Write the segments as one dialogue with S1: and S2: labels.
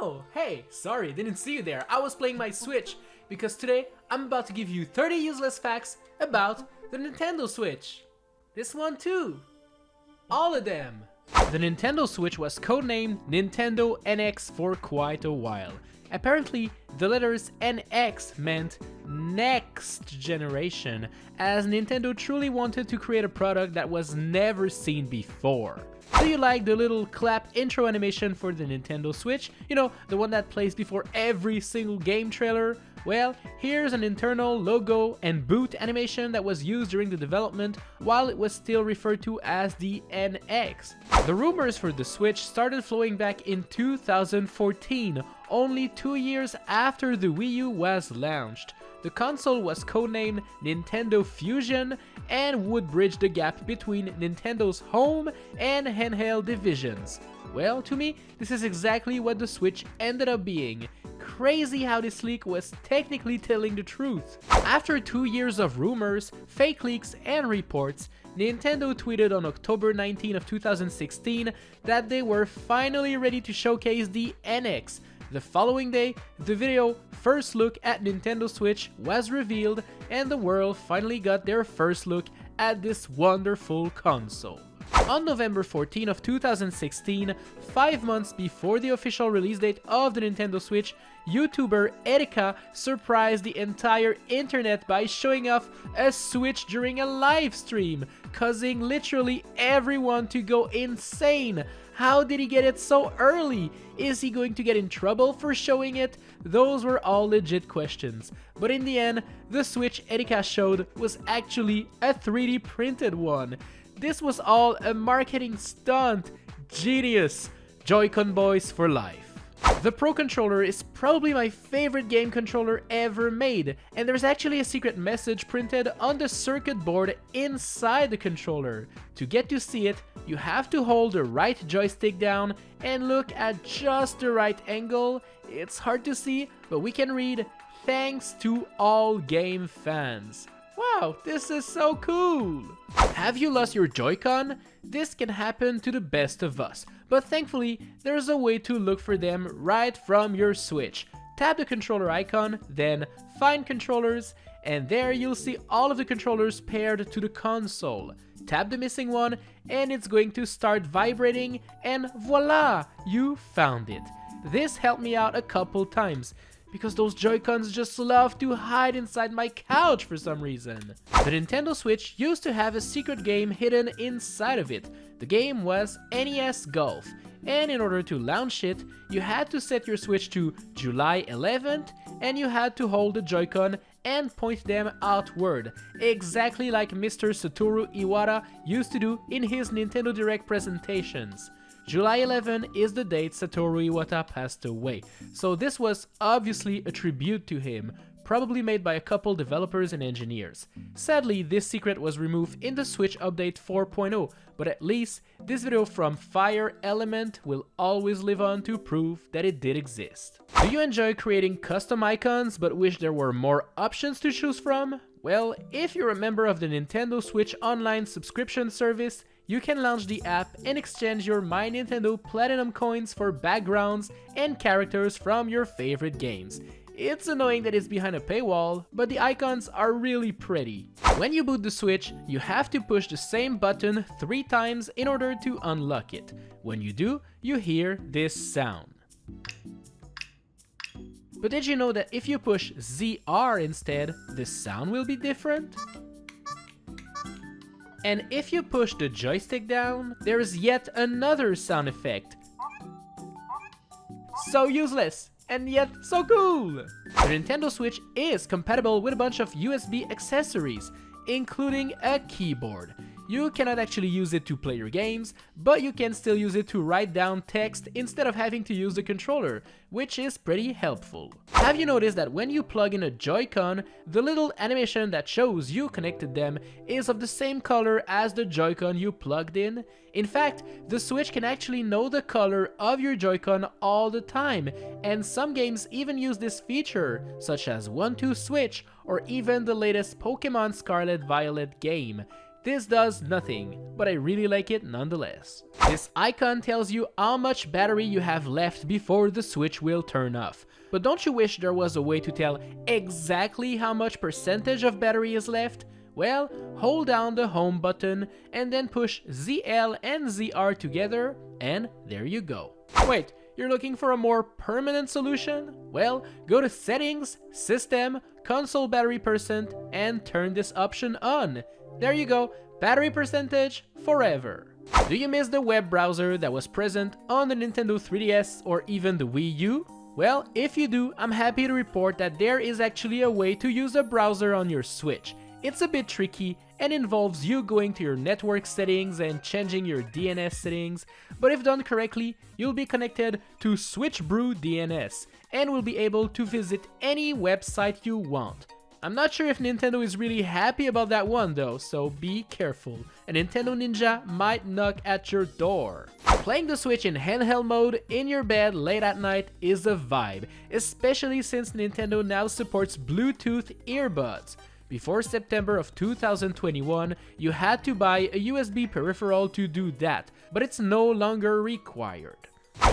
S1: Oh, hey, sorry, didn't see you there. I was playing my Switch because today I'm about to give you 30 useless facts about the Nintendo Switch. This one too. All of them. The Nintendo Switch was codenamed Nintendo NX for quite a while. Apparently, the letters NX meant next generation, as Nintendo truly wanted to create a product that was never seen before. Do you like the little clap intro animation for the Nintendo Switch? You know, the one that plays before every single game trailer? Well, here's an internal logo and boot animation that was used during the development while it was still referred to as the NX. The rumors for the Switch started flowing back in 2014, only 2 years after the Wii U was launched. The console was codenamed Nintendo Fusion and would bridge the gap between Nintendo's home and handheld divisions. Well, to me, this is exactly what the Switch ended up being. Crazy how this leak was technically telling the truth. After 2 years of rumors, fake leaks and reports, Nintendo tweeted on October 19 of 2016 that they were finally ready to showcase the NX. The following day, the video First Look at Nintendo Switch was revealed and the world finally got their first look at this wonderful console. On November 14 of 2016, 5 months before the official release date of the Nintendo Switch, YouTuber Erika surprised the entire internet by showing off a Switch during a live stream, causing literally everyone to go insane. How did he get it so early? Is he going to get in trouble for showing it? Those were all legit questions. But in the end, the Switch Erika showed was actually a 3D printed one. This was all a marketing stunt. Genius! Joy-Con boys for life. The Pro Controller is probably my favorite game controller ever made, and there's actually a secret message printed on the circuit board inside the controller. To get to see it, you have to hold the right joystick down and look at just the right angle. It's hard to see, but we can read, "Thanks to all game fans." Wow, this is so cool! Have you lost your Joy-Con? This can happen to the best of us, but thankfully there's a way to look for them right from your Switch. Tap the controller icon, then find controllers, and there you'll see all of the controllers paired to the console. Tap the missing one and it's going to start vibrating, and voila! You found it. This helped me out a couple times, because those Joy-Cons just love to hide inside my couch for some reason. The Nintendo Switch used to have a secret game hidden inside of it. The game was NES Golf, and in order to launch it, you had to set your Switch to July 11th, and you had to hold the Joy-Con and point them outward, exactly like Mr. Satoru Iwata used to do in his Nintendo Direct presentations. July 11 is the date Satoru Iwata passed away, so this was obviously a tribute to him, probably made by a couple developers and engineers. Sadly, this secret was removed in the Switch Update 4.0, but at least this video from Fire Element will always live on to prove that it did exist. Do you enjoy creating custom icons but wish there were more options to choose from? Well, if you're a member of the Nintendo Switch Online subscription service, you can launch the app and exchange your My Nintendo Platinum coins for backgrounds and characters from your favorite games. It's annoying that it's behind a paywall, but the icons are really pretty. When you boot the Switch, you have to push the same button 3 times in order to unlock it. When you do, you hear this sound. But did you know that if you push ZR instead, the sound will be different? And if you push the joystick down, there's yet another sound effect. So useless, and yet so cool! The Nintendo Switch is compatible with a bunch of USB accessories, including a keyboard. You cannot actually use it to play your games, but you can still use it to write down text instead of having to use the controller, which is pretty helpful. Have you noticed that when you plug in a Joy-Con, the little animation that shows you connected them is of the same color as the Joy-Con you plugged in? In fact, the Switch can actually know the color of your Joy-Con all the time, and some games even use this feature, such as 1-2 Switch or even the latest Pokemon Scarlet Violet game. this does nothing, but I really like it nonetheless. This icon tells you how much battery you have left before the switch will turn off. But don't you wish there was a way to tell exactly how much percentage of battery is left? Well, hold down the home button and then push ZL and ZR together, and there you go. Wait, you're looking for a more permanent solution? Well, go to Settings, System, Console Battery Percent, and turn this option on. There you go, battery percentage forever. Do you miss the web browser that was present on the Nintendo 3DS or even the Wii U? Well, if you do, I'm happy to report that there is actually a way to use a browser on your Switch. It's a bit tricky and involves you going to your network settings and changing your DNS settings, but if done correctly, you'll be connected to SwitchBrew DNS and will be able to visit any website you want. I'm not sure if Nintendo is really happy about that one though, so be careful. A Nintendo Ninja might knock at your door. Playing the Switch in handheld mode in your bed late at night is a vibe, especially since Nintendo now supports Bluetooth earbuds. Before September of 2021, you had to buy a USB peripheral to do that, but it's no longer required.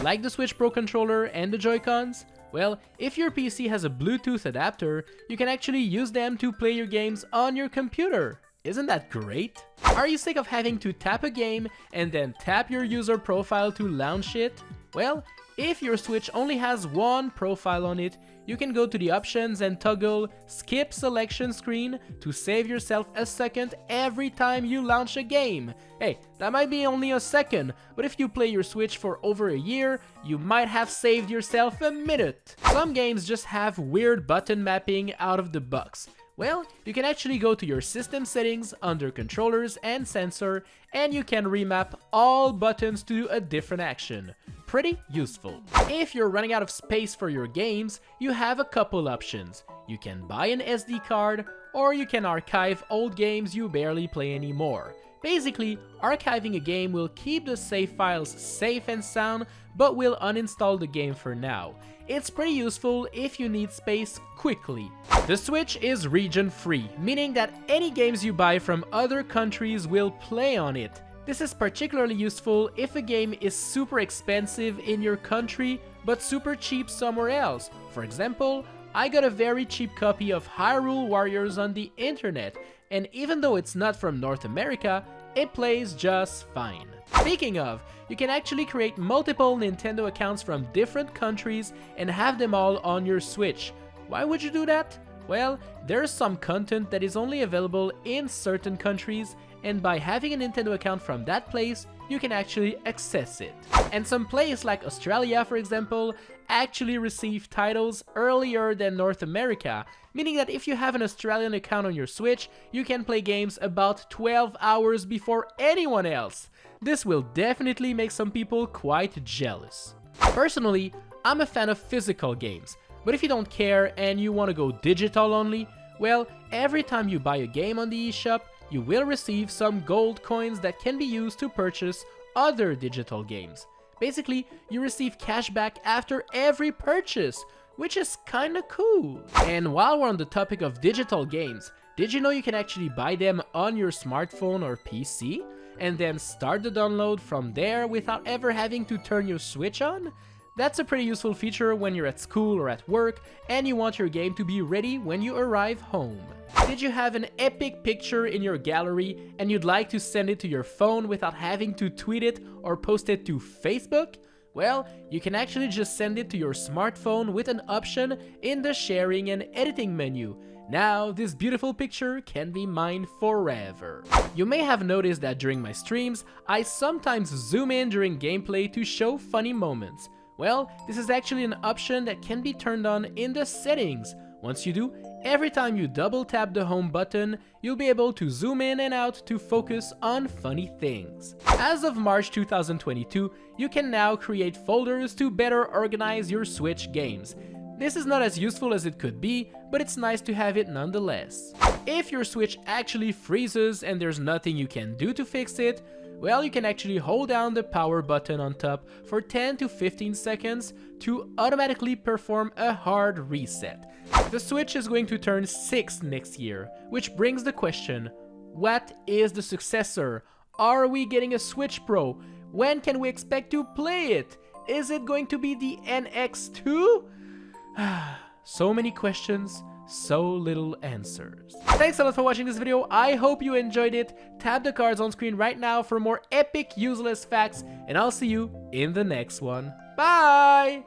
S1: Like the Switch Pro controller and the Joycons? Well, if your PC has a Bluetooth adapter, you can actually use them to play your games on your computer. Isn't that great? Are you sick of having to tap a game and then tap your user profile to launch it? Well, if your Switch only has one profile on it, you can go to the options and toggle Skip Selection Screen to save yourself a second every time you launch a game. Hey, that might be only a second, but if you play your Switch for over a year, you might have saved yourself a minute. Some games just have weird button mapping out of the box. Well, you can actually go to your system settings under controllers and sensor, and you can remap all buttons to do a different action. Pretty useful. If you're running out of space for your games, you have a couple options. You can buy an SD card, or you can archive old games you barely play anymore. Basically, archiving a game will keep the save files safe and sound, but will uninstall the game for now. It's pretty useful if you need space quickly. The Switch is region-free, meaning that any games you buy from other countries will play on it. This is particularly useful if a game is super expensive in your country, but super cheap somewhere else. For example, I got a very cheap copy of Hyrule Warriors on the internet, and even though it's not from North America, it plays just fine. Speaking of, you can actually create multiple Nintendo accounts from different countries and have them all on your Switch. Why would you do that? Well, there's some content that is only available in certain countries, and by having a Nintendo account from that place, you can actually access it. And some places like Australia, for example, actually receive titles earlier than North America, meaning that if you have an Australian account on your Switch, you can play games about 12 hours before anyone else. This will definitely make some people quite jealous. Personally, I'm a fan of physical games, but if you don't care and you want to go digital only, well, every time you buy a game on the eShop, you will receive some gold coins that can be used to purchase other digital games. Basically, you receive cash back after every purchase, which is kinda cool. And while we're on the topic of digital games, did you know you can actually buy them on your smartphone or PC, and then start the download from there without ever having to turn your Switch on? That's a pretty useful feature when you're at school or at work and you want your game to be ready when you arrive home. Did you have an epic picture in your gallery and you'd like to send it to your phone without having to tweet it or post it to Facebook? Well, you can actually just send it to your smartphone with an option in the sharing and editing menu. Now, this beautiful picture can be mine forever. You may have noticed that during my streams, I sometimes zoom in during gameplay to show funny moments. Well, this is actually an option that can be turned on in the settings. Once you do, every time you double tap the home button, you'll be able to zoom in and out to focus on funny things. As of March 2022, you can now create folders to better organize your Switch games. This is not as useful as it could be, but it's nice to have it nonetheless. If your Switch actually freezes and there's nothing you can do to fix it, well, you can actually hold down the power button on top for 10 to 15 seconds to automatically perform a hard reset. The Switch is going to turn 6 next year, which brings the question, What is the successor? Are we getting a Switch Pro? When can we expect to play it? Is it going to be the NX2? So many questions, so little answers. Thanks a lot for watching this video. I hope you enjoyed it. Tap the cards on screen right now for more epic useless facts, and I'll see you in the next one. Bye!